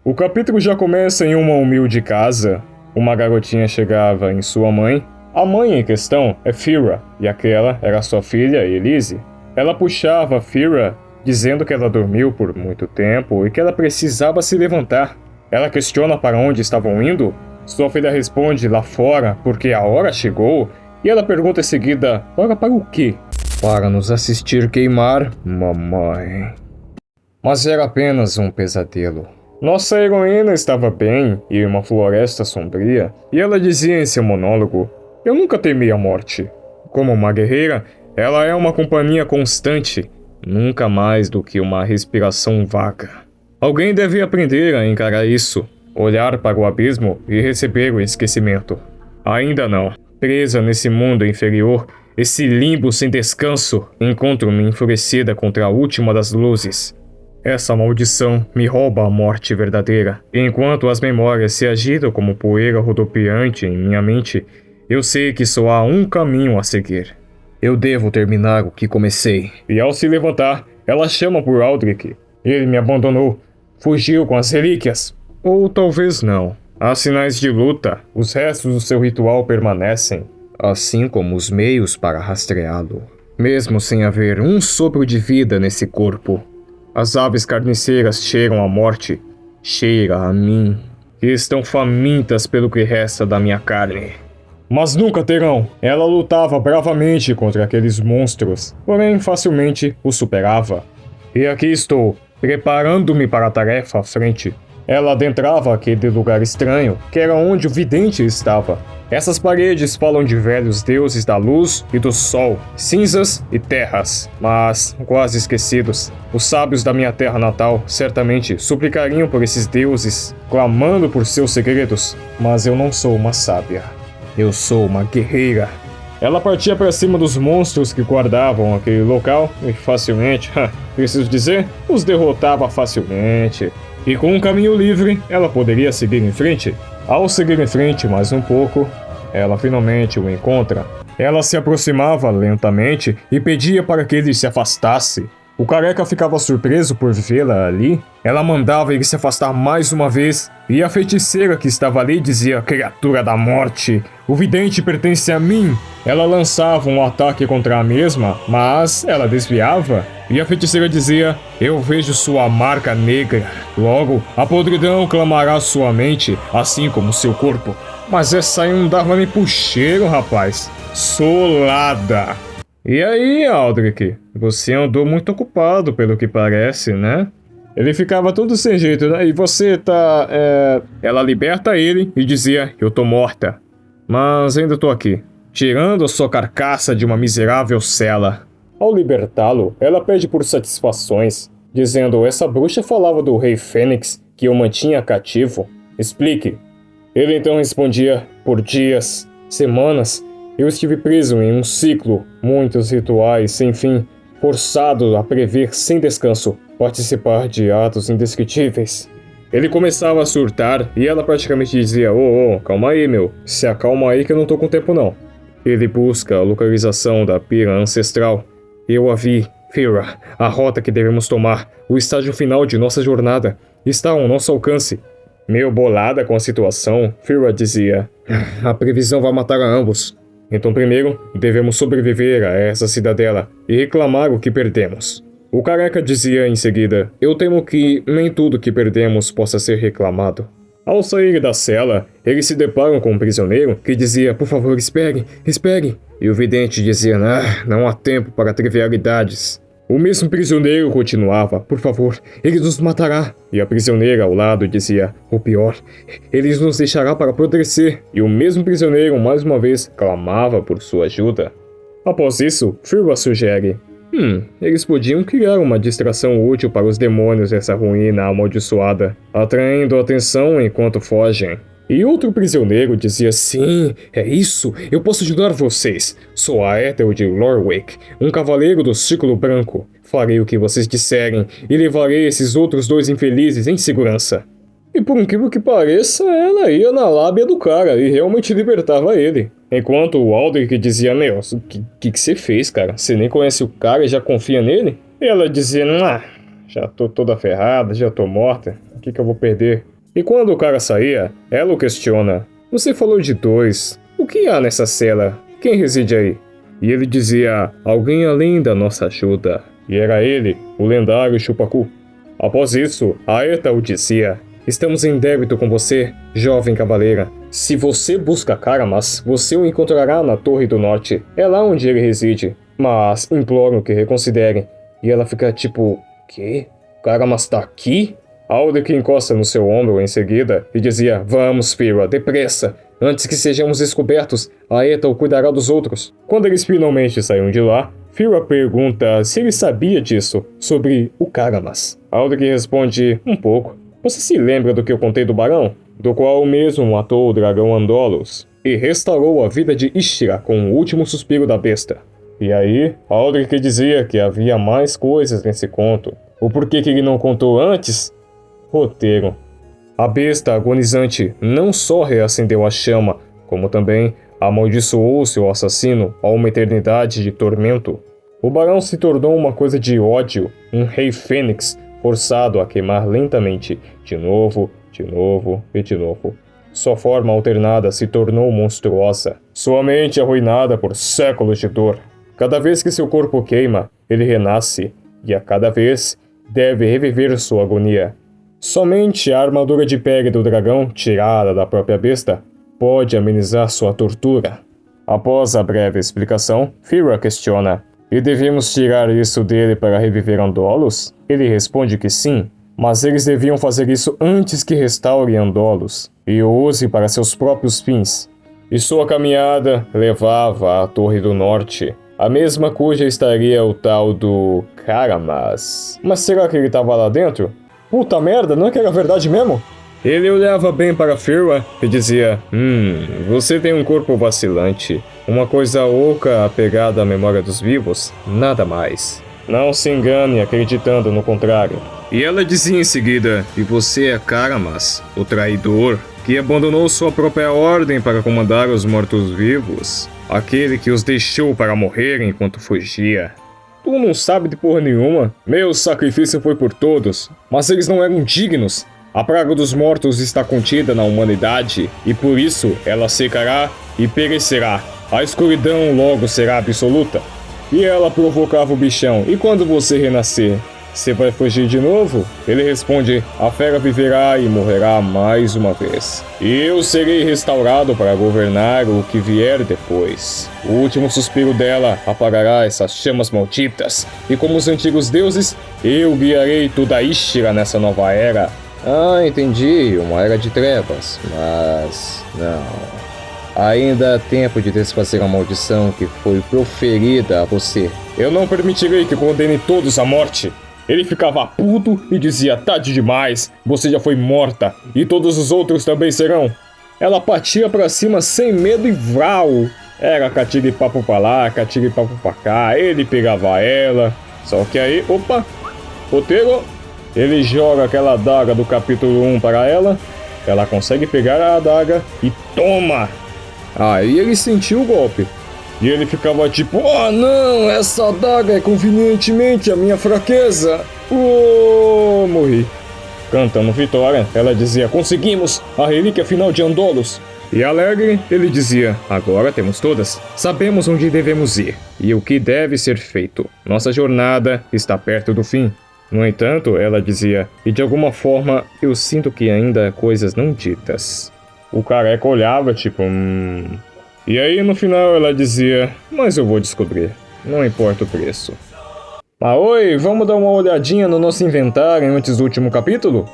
O capítulo já começa em uma humilde casa. Uma garotinha chegava em sua mãe. A mãe em questão é Fira, e aquela era sua filha, Elise. Ela puxava Fira, dizendo que ela dormiu por muito tempo e que ela precisava se levantar. Ela questiona para onde estavam indo. Sua filha responde lá fora, porque a hora chegou, e ela pergunta em seguida, hora para o quê? Para nos assistir queimar, mamãe. Mas era apenas um pesadelo. Nossa heroína estava bem em uma floresta sombria, e ela dizia em seu monólogo, eu nunca temi a morte. Como uma guerreira, ela é uma companhia constante, nunca mais do que uma respiração vaga. Alguém deve aprender a encarar isso, olhar para o abismo e receber o esquecimento. Ainda não. Presa nesse mundo inferior, esse limbo sem descanso, encontro-me enfurecida contra a última das luzes. Essa maldição me rouba a morte verdadeira. Enquanto as memórias se agitam como poeira rodopiante em minha mente, eu sei que só há um caminho a seguir. Eu devo terminar o que comecei. E ao se levantar, ela chama por Aldrich. Ele me abandonou. Fugiu com as relíquias. Ou talvez não. Há sinais de luta. Os restos do seu ritual permanecem. Assim como os meios para rastreá-lo. Mesmo sem haver um sopro de vida nesse corpo. As aves carniceiras cheiram a morte. Cheira a mim. E estão famintas pelo que resta da minha carne. Mas nunca terão. Ela lutava bravamente contra aqueles monstros, porém facilmente os superava. E aqui estou, preparando-me para a tarefa à frente. Ela adentrava aquele lugar estranho, que era onde o vidente estava. Essas paredes falam de velhos deuses da luz e do sol, cinzas e terras, mas quase esquecidos. Os sábios da minha terra natal certamente suplicariam por esses deuses, clamando por seus segredos, mas eu não sou uma sábia. Eu sou uma guerreira. Ela partia para cima dos monstros que guardavam aquele local e facilmente, preciso dizer, os derrotava facilmente. E com um caminho livre, ela poderia seguir em frente. Ao seguir em frente mais um pouco, ela finalmente o encontra. Ela se aproximava lentamente e pedia para que ele se afastasse. O careca ficava surpreso por vê-la ali. Ela mandava ele se afastar mais uma vez, e a feiticeira que estava ali dizia, criatura da morte, o vidente pertence a mim. Ela lançava um ataque contra a mesma, mas ela desviava, e a feiticeira dizia, eu vejo sua marca negra. Logo, a podridão clamará sua mente, assim como seu corpo. Mas essa aí não dava nem pro cheiro, rapaz. Solada. E aí, Aldrich, você andou muito ocupado pelo que parece, né? Ele ficava todo sem jeito, né? E você tá, Ela liberta ele e dizia, eu tô morta. Mas ainda tô aqui, tirando a sua carcaça de uma miserável cela. Ao libertá-lo, ela pede por satisfações, dizendo, essa bruxa falava do rei Fênix, que o mantinha cativo. Explique. Ele então respondia, por dias, semanas... Eu estive preso em um ciclo, muitos rituais sem fim, forçado a prever sem descanso, participar de atos indescritíveis. Ele começava a surtar e ela praticamente dizia, calma aí meu, se acalma aí que eu não tô com tempo não. Ele busca a localização da pira ancestral. Eu a vi, Fira, a rota que devemos tomar, o estágio final de nossa jornada, está ao nosso alcance. Meio bolada com a situação, Fira dizia, a previsão vai matar a ambos. Então primeiro, devemos sobreviver a essa cidadela e reclamar o que perdemos. O careca dizia em seguida, eu temo que nem tudo que perdemos possa ser reclamado. Ao sair da cela, eles se deparam com um prisioneiro que dizia, por favor, espere. E o vidente dizia, não há tempo para trivialidades. O mesmo prisioneiro continuava, por favor, ele nos matará. E a prisioneira ao lado dizia, o pior, ele nos deixará para apodrecer. E o mesmo prisioneiro mais uma vez clamava por sua ajuda. Após isso, Fira sugere, eles podiam criar uma distração útil para os demônios dessa ruína amaldiçoada, atraindo a atenção enquanto fogem. E outro prisioneiro dizia, sim, é isso, eu posso ajudar vocês. Sou a Ethel de Lorwick, um cavaleiro do Círculo Branco. Farei o que vocês disserem e levarei esses outros dois infelizes em segurança. E por incrível que pareça, ela ia na lábia do cara e realmente libertava ele. Enquanto o Aldrich dizia, meu, o que você fez, cara? Você nem conhece o cara e já confia nele? E ela dizia, Já tô toda ferrada, já tô morta. O que eu vou perder? E quando o cara saía, ela o questiona. Você falou de 2. O que há nessa cela? Quem reside aí? E ele dizia, alguém além da nossa ajuda. E era ele, o lendário Chupacu. Após isso, Aerta o dizia, estamos em débito com você, jovem cavaleira. Se você busca Karamas, você o encontrará na Torre do Norte. É lá onde ele reside. Mas imploro que reconsidere. E ela fica tipo, quê? Karamas tá aqui? Aldrich encosta no seu ombro em seguida e dizia, vamos, Fira, depressa. Antes que sejamos descobertos, Aerta o cuidará dos outros. Quando eles finalmente saíram de lá, Fira pergunta se ele sabia disso, sobre o Karamas. Aldrich responde, um pouco. Você se lembra do que eu contei do barão? Do qual mesmo matou o dragão Andolos e restaurou a vida de Ishira com o último suspiro da besta. E aí, Aldrich dizia que havia mais coisas nesse conto. O porquê que ele não contou antes? Roteiro. A besta agonizante não só reacendeu a chama, como também amaldiçoou seu assassino a uma eternidade de tormento. O barão se tornou uma coisa de ódio, um rei fênix forçado a queimar lentamente, de novo e de novo. Sua forma alternada se tornou monstruosa, sua mente arruinada por séculos de dor. Cada vez que seu corpo queima, ele renasce, e a cada vez deve reviver sua agonia. Somente a armadura de pele do dragão, tirada da própria besta, pode amenizar sua tortura. Após a breve explicação, Fira questiona, e devemos tirar isso dele para reviver Andolos? Ele responde que sim, mas eles deviam fazer isso antes que restaurem Andolos, e o use para seus próprios fins. E sua caminhada levava à Torre do Norte, a mesma cuja estaria o tal do Karamas. Mas será que ele estava lá dentro? Puta merda, não é que era verdade mesmo? Ele olhava bem para Fira e dizia, você tem um corpo vacilante, uma coisa oca apegada à memória dos vivos, nada mais. Não se engane acreditando no contrário. E ela dizia em seguida, e você é Karamas, o traidor, que abandonou sua própria ordem para comandar os mortos-vivos, aquele que os deixou para morrer enquanto fugia. Tu não sabe de porra nenhuma. Meu sacrifício foi por todos, mas eles não eram dignos. A praga dos mortos está contida na humanidade, e por isso ela secará e perecerá. A escuridão logo será absoluta. E ela provocava o bichão, e quando você renascer, você vai fugir de novo? Ele responde, a fera viverá e morrerá mais uma vez. E eu serei restaurado para governar o que vier depois. O último suspiro dela apagará essas chamas malditas, e como os antigos deuses, eu guiarei toda a Ishira nessa nova era. Ah, entendi, uma era de trevas, mas não. Ainda há tempo de desfazer a maldição que foi proferida a você. Eu não permitirei que condene todos à morte. Ele ficava puto e dizia, tarde demais, você já foi morta, e todos os outros também serão. Ela partia pra cima sem medo e vral. Era catiripapo pra lá, catiripapo pra cá, ele pegava ela. Só que aí, opa, roteiro, ele joga aquela adaga do capítulo 1 para ela, ela consegue pegar a adaga e toma! Aí ele sentiu o golpe. E ele ficava tipo, oh não, essa adaga é convenientemente a minha fraqueza. Oh, morri. Cantando vitória, ela dizia, conseguimos, a relíquia final de Andolos. E alegre, ele dizia, agora temos todas, sabemos onde devemos ir e o que deve ser feito. Nossa jornada está perto do fim. No entanto, ela dizia, e de alguma forma eu sinto que ainda há coisas não ditas. O careca olhava tipo, E aí no final ela dizia, mas eu vou descobrir, não importa o preço. Ah, oi, vamos dar uma olhadinha no nosso inventário antes do último capítulo?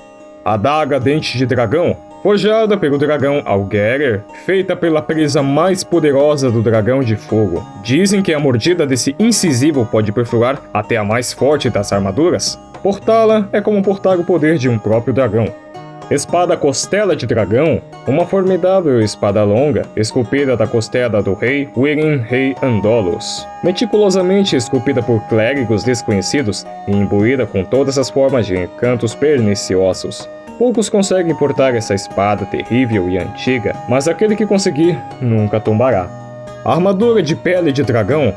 Adaga Dente de Dragão, forjada pelo dragão Algerer, feita pela presa mais poderosa do dragão de fogo. Dizem que a mordida desse incisivo pode perfurar até a mais forte das armaduras. Portá-la é como portar o poder de um próprio dragão. Espada Costela de Dragão, uma formidável espada longa, esculpida da costela do rei Wirin Rei Andolos. Meticulosamente esculpida por clérigos desconhecidos e imbuída com todas as formas de encantos perniciosos. Poucos conseguem portar essa espada terrível e antiga, mas aquele que conseguir nunca tombará. A armadura de pele de dragão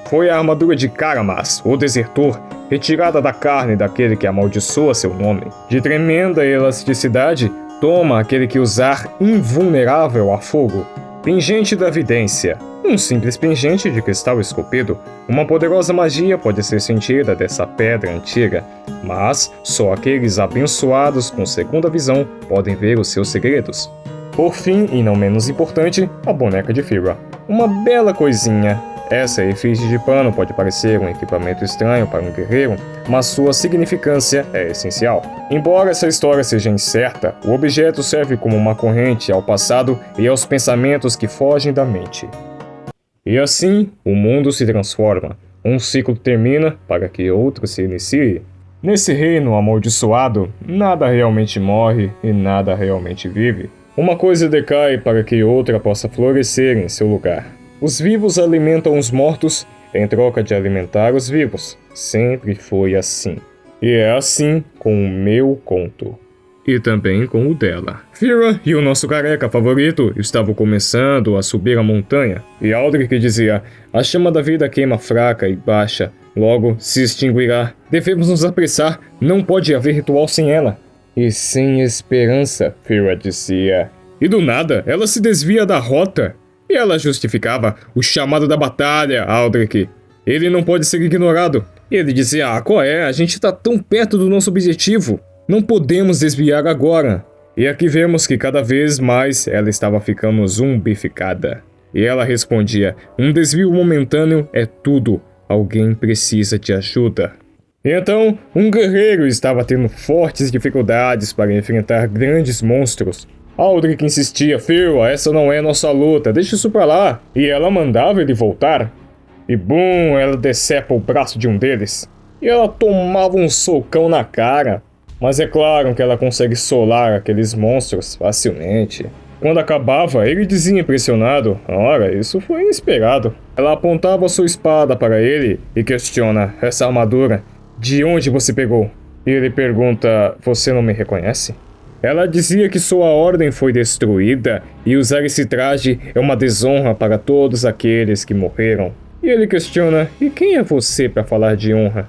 foi a armadura de Karamas, o desertor, retirada da carne daquele que amaldiçoa seu nome. De tremenda elasticidade, toma aquele que usar invulnerável a fogo. Pingente da vidência. Um simples pingente de cristal esculpido. Uma poderosa magia pode ser sentida dessa pedra antiga, mas só aqueles abençoados com segunda visão podem ver os seus segredos. Por fim, e não menos importante, a boneca de Fira. Uma bela coisinha. Essa efígie de pano pode parecer um equipamento estranho para um guerreiro, mas sua significância é essencial. Embora essa história seja incerta, o objeto serve como uma corrente ao passado e aos pensamentos que fogem da mente. E assim, o mundo se transforma. Um ciclo termina para que outro se inicie. Nesse reino amaldiçoado, nada realmente morre e nada realmente vive. Uma coisa decai para que outra possa florescer em seu lugar. Os vivos alimentam os mortos em troca de alimentar os vivos. Sempre foi assim. E é assim com o meu conto. E também com o dela. Fira e o nosso careca favorito estavam começando a subir a montanha, e Aldrich dizia: a chama da vida queima fraca e baixa, logo se extinguirá. Devemos nos apressar, não pode haver ritual sem ela. E sem esperança, Fira dizia. E do nada, ela se desvia da rota. E ela justificava o chamado da batalha, Aldrich. Ele não pode ser ignorado. E ele dizia: qual é? A gente está tão perto do nosso objetivo. Não podemos desviar agora. E aqui vemos que cada vez mais ela estava ficando zumbificada. E ela respondia: um desvio momentâneo é tudo. Alguém precisa de ajuda. E então, um guerreiro estava tendo fortes dificuldades para enfrentar grandes monstros. Aldrich insistia: Fira, essa não é nossa luta, deixa isso pra lá. E ela mandava ele voltar. E bum, ela decepa o braço de um deles. E ela tomava um socão na cara. Mas é claro que ela consegue solar aqueles monstros facilmente. Quando acabava, ele dizia impressionado: ora, isso foi inesperado. Ela apontava sua espada para ele e questiona: essa armadura, de onde você pegou? E ele pergunta: você não me reconhece? Ela dizia que sua ordem foi destruída e usar esse traje é uma desonra para todos aqueles que morreram. E ele questiona: e quem é você para falar de honra?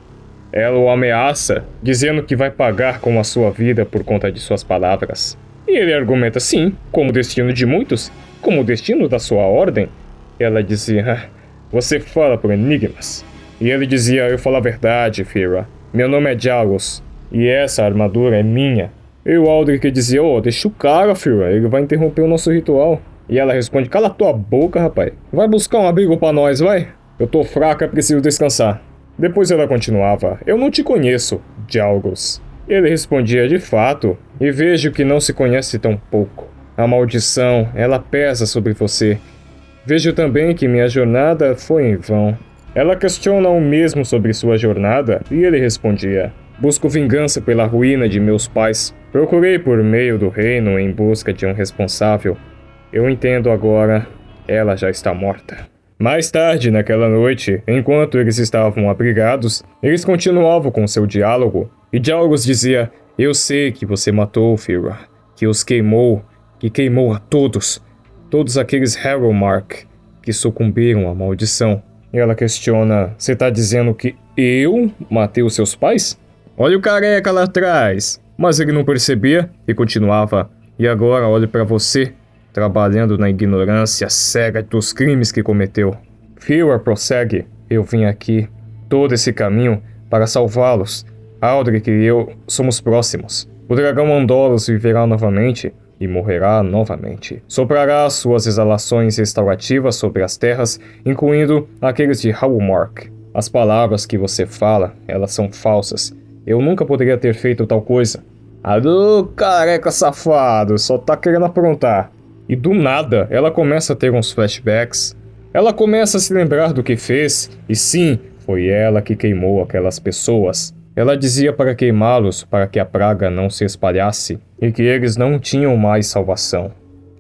Ela o ameaça, dizendo que vai pagar com a sua vida por conta de suas palavras. E ele argumenta: sim, como o destino de muitos, como o destino da sua ordem. Ela dizia: você fala por enigmas. E ele dizia: eu falo a verdade, Fira. Meu nome é Dialgos, e essa armadura é minha. E o Aldrich dizia: deixa o cara, Fira, ele vai interromper o nosso ritual. E ela responde: cala tua boca, rapaz. Vai buscar um abrigo pra nós, vai. Eu tô fraca, preciso descansar. Depois ela continuava: eu não te conheço, Dialgos. Ele respondia: de fato, e vejo que não se conhece tão pouco. A maldição, ela pesa sobre você. Vejo também que minha jornada foi em vão. Ela questiona o mesmo sobre sua jornada, e ele respondia: busco vingança pela ruína de meus pais. Procurei por meio do reino em busca de um responsável. Eu entendo agora, ela já está morta. Mais tarde, naquela noite, enquanto eles estavam abrigados, eles continuavam com seu diálogo, e Dialgos dizia: eu sei que você matou Fira, que os queimou, que queimou a todos aqueles Harrowmark que sucumbiram à maldição. E ela questiona: você tá dizendo que eu matei os seus pais? Olha o careca lá atrás. Mas ele não percebia e continuava: e agora olhe pra você, trabalhando na ignorância cega dos crimes que cometeu. Fira prossegue: eu vim aqui, todo esse caminho, para salvá-los. Aldrich e eu somos próximos. O dragão Andolos viverá novamente e morrerá novamente. Soprará suas exalações restaurativas sobre as terras, incluindo aqueles de Harrowmark. As palavras que você fala, elas são falsas. Eu nunca poderia ter feito tal coisa. Alô, careca safado, só tá querendo aprontar. E do nada, ela começa a ter uns flashbacks. Ela começa a se lembrar do que fez, e sim, foi ela que queimou aquelas pessoas. Ela dizia para queimá-los para que a praga não se espalhasse, e que eles não tinham mais salvação.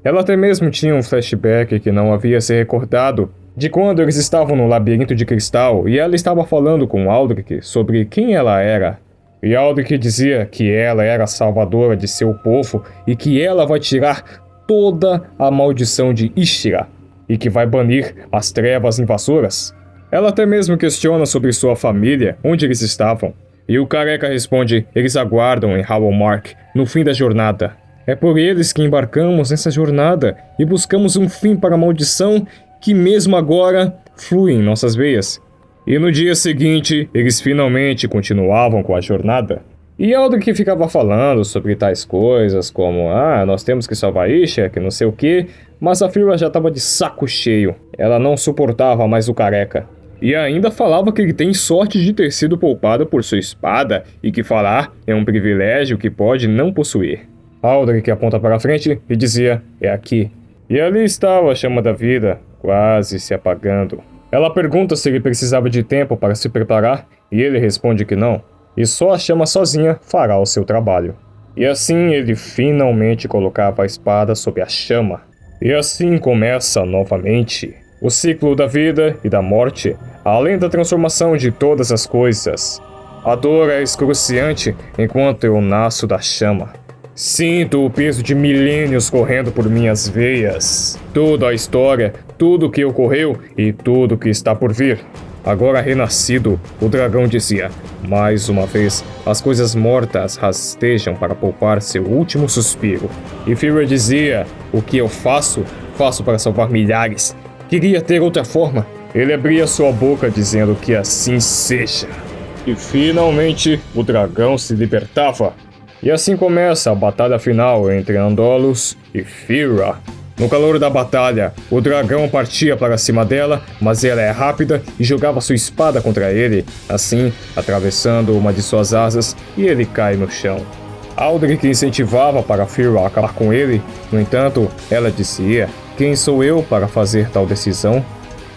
Ela até mesmo tinha um flashback que não havia se recordado, de quando eles estavam no labirinto de cristal, e ela estava falando com Aldrich sobre quem ela era. E Aldrich dizia que ela era a salvadora de seu povo, e que ela vai tirar toda a maldição de Ishira, e que vai banir as trevas invasoras. Ela até mesmo questiona sobre sua família, onde eles estavam. E o careca responde: eles aguardam em Hallmark, no fim da jornada. É por eles que embarcamos nessa jornada e buscamos um fim para a maldição que mesmo agora flui em nossas veias. E no dia seguinte, eles finalmente continuavam com a jornada. E Aldrich ficava falando sobre tais coisas como: nós temos que salvar Isha, que não sei o que, mas a Fira já estava de saco cheio. Ela não suportava mais o careca. E ainda falava que ele tem sorte de ter sido poupado por sua espada e que falar é um privilégio que pode não possuir. Aldrich aponta para frente e dizia: é aqui. E ali estava a chama da vida, quase se apagando. Ela pergunta se ele precisava de tempo para se preparar e ele responde que não. E só a chama sozinha fará o seu trabalho. E assim ele finalmente colocava a espada sob a chama. E assim começa novamente o ciclo da vida e da morte, além da transformação de todas as coisas. A dor é excruciante enquanto eu nasço da chama. Sinto o peso de milênios correndo por minhas veias. Toda a história, tudo que ocorreu e tudo que está por vir. Agora renascido, o dragão dizia: mais uma vez, as coisas mortas rastejam para poupar seu último suspiro. E Fira dizia: o que eu faço, faço para salvar milhares. Queria ter outra forma. Ele abria sua boca dizendo que assim seja. E finalmente o dragão se libertava. E assim começa a batalha final entre Andolus e Fira. No calor da batalha, o dragão partia para cima dela, mas ela é rápida e jogava sua espada contra ele, assim atravessando uma de suas asas, e ele cai no chão. Aldrich incentivava para Fira acabar com ele, no entanto, ela dizia: quem sou eu para fazer tal decisão?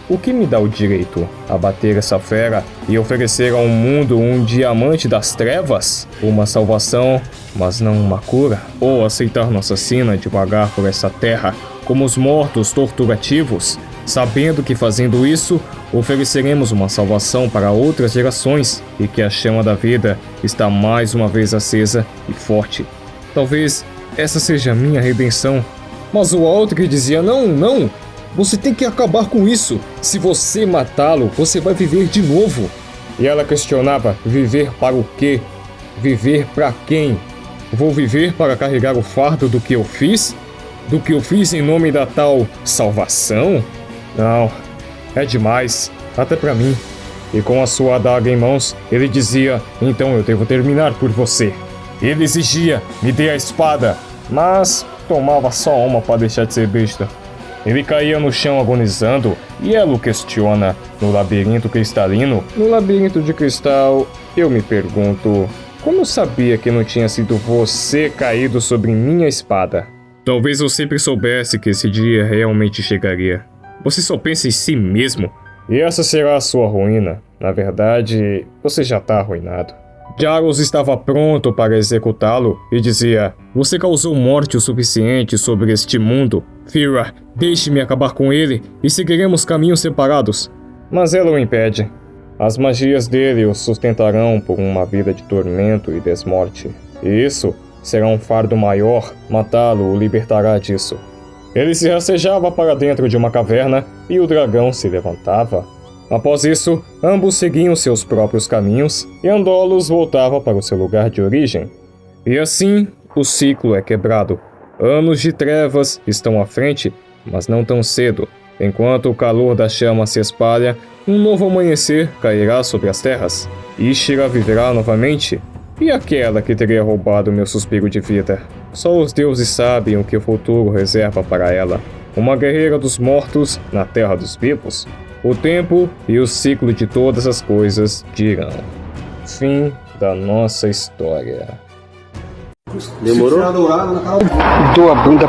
O que me dá o direito a bater essa fera e oferecer ao mundo um diamante das trevas? Uma salvação, mas não uma cura? Ou aceitar nossa sina de vagar por essa terra como os mortos torturativos, sabendo que fazendo isso, ofereceremos uma salvação para outras gerações e que a chama da vida está mais uma vez acesa e forte. Talvez essa seja a minha redenção. Mas o Aldrich dizia: não, você tem que acabar com isso. Se você matá-lo, você vai viver de novo. E ela questionava: viver para o quê? Viver para quem? Vou viver para carregar o fardo do que eu fiz? Do que eu fiz em nome da tal salvação? Não, é demais, até para mim. E com a sua adaga em mãos, ele dizia: então eu devo terminar por você. Ele exigia: me dê a espada, mas tomava só uma para deixar de ser besta. Ele caía no chão agonizando e ela o questiona: no labirinto cristalino? No labirinto de cristal, eu me pergunto: como eu sabia que não tinha sido você caído sobre minha espada? Talvez eu sempre soubesse que esse dia realmente chegaria. Você só pensa em si mesmo. E essa será a sua ruína. Na verdade, você já está arruinado. Jaros estava pronto para executá-lo e dizia: você causou morte o suficiente sobre este mundo. Fira, deixe-me acabar com ele e seguiremos caminhos separados. Mas ela o impede. As magias dele o sustentarão por uma vida de tormento e desmorte. E isso será um fardo maior. Matá-lo o libertará disso. Ele se rastejava para dentro de uma caverna e o dragão se levantava. Após isso, ambos seguiam seus próprios caminhos e Andolus voltava para o seu lugar de origem. E assim, o ciclo é quebrado. Anos de trevas estão à frente, mas não tão cedo. Enquanto o calor da chama se espalha, um novo amanhecer cairá sobre as terras. Ishira viverá novamente. E aquela que teria roubado meu suspiro de vida? Só os deuses sabem o que o futuro reserva para ela. Uma guerreira dos mortos na terra dos vivos. O tempo e o ciclo de todas as coisas dirão. Fim da nossa história. Demorou? Dou a bunda